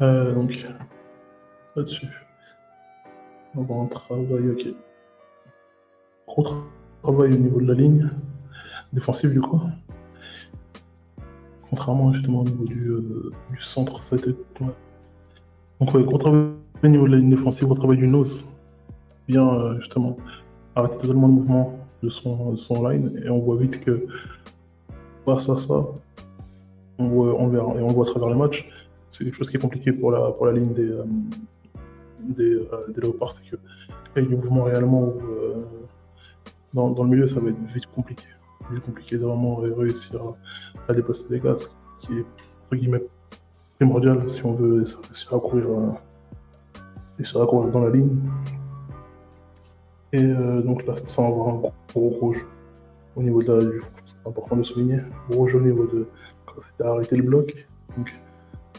Donc, là-dessus, on va avoir un travail, ok. Gros travail au niveau de la ligne défensive, du coup. Contrairement justement au niveau du centre, ça a été. Ouais. Donc, ouais, gros travail au niveau de la ligne défensive, gros travail du nose. Bien, justement, arrêter totalement le mouvement de son line, et on voit vite que face à ça, on verra, et on le voit à travers les matchs, c'est quelque chose qui est compliqué pour la ligne des Léopards, c'est que il y a du mouvement réellement où, dans le milieu, ça va être vite compliqué. Vite compliqué de vraiment réussir à déplacer des gars, ce qui est entre guillemets primordial si on veut réussir à courir dans la ligne. Et donc là, ça va avoir un gros rouge au niveau de du front. C'est important de souligner. Gros rouge au niveau de c'était arrêter le bloc. Donc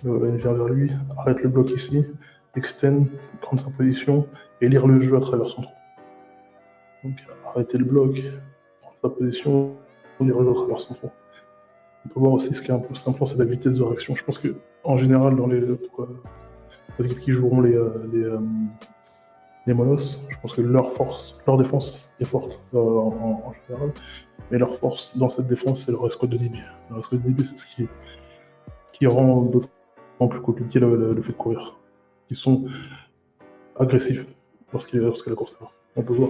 il vient vers lui, arrête le bloc ici, extend, prendre sa position et lire le jeu à travers son trou. Donc arrêter le bloc, prendre sa position, lire le jeu à travers son trou. On peut voir aussi ce qui est un peu important, c'est la vitesse de réaction. Je pense que en général, dans les équipes qui joueront les Monos, je pense que leur défense est forte en général, mais leur force dans cette défense, c'est leur escouade de DB. Leur escouade de DB, c'est ce qui rend d'autant plus compliqué le fait de courir. Ils sont agressifs lorsque la course est là. On peut voir.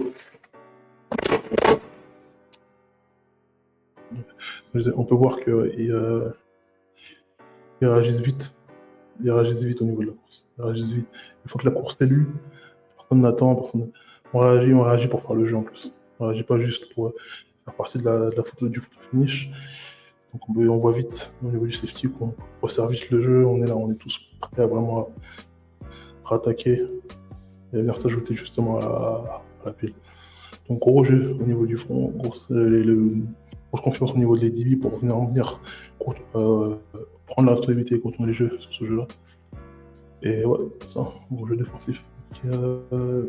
On peut voir qu'ils réagissent vite. Ils réagissent vite au niveau de la course. Ils réagissent vite. Une fois que la course est lue, personne n'attend, on réagit pour faire le jeu en plus. On réagit pas juste pour faire partie de la photo du photo finish. Donc on voit vite au niveau du safety qu'on resserre vite le jeu, on est là, on est tous prêts à vraiment rattaquer et à venir s'ajouter justement à la pile. Donc gros jeu au niveau du front, grosse confiance au niveau des DB pour venir prendre la responsabilité et continuer les jeux sur ce jeu-là. Et ouais, c'est ça, gros jeu défensif. Je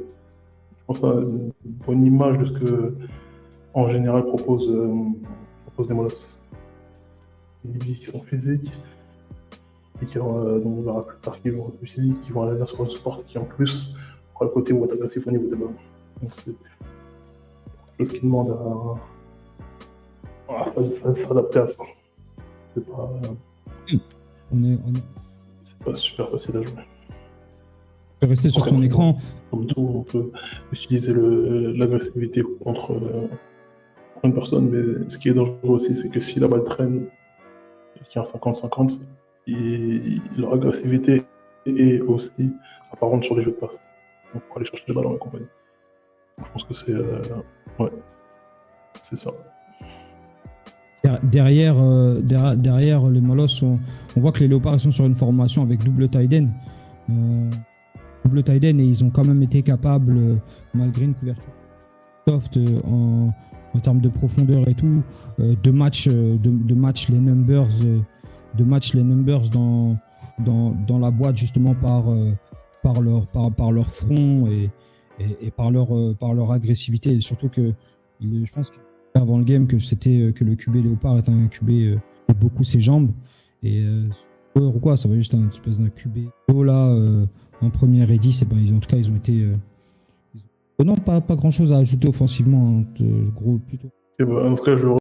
pense à une bonne image de ce que en général propose les Monos. Les DB qui sont physiques et qui dont on verra plus tard qui vont être plus physiques, qui vont aller sur le sport, qui en plus aura le côté où être agressif au niveau des ballons. Donc c'est quelque chose qui demande à s'adapter à ça. C'est pas super facile à jouer. On peut rester sur son écran. Comme tout, on peut utiliser l'agressivité contre une personne, mais ce qui est dangereux aussi, c'est que si la balle traîne et qu'il y a un 50-50, leur agressivité est aussi apparente sur les jeux de passe. Donc pour aller chercher les ballons et compagnie. Donc, je pense que c'est ça. Derrière les Molosses, on voit que les Léopards sont sur une formation avec double tight end. Double tight end, et ils ont quand même été capables, malgré une couverture soft en termes de profondeur et tout, de match les numbers dans la boîte justement par leur front et par leur agressivité, et surtout que je pense qu'avant le game que le QB Léopard est un QB qui a beaucoup ses jambes, et ou quoi, ça va juste un espèce d'un QB là en première et 10, et ben ils ont été non, pas grand chose à ajouter offensivement, hein, gros plutôt. En tout cas, je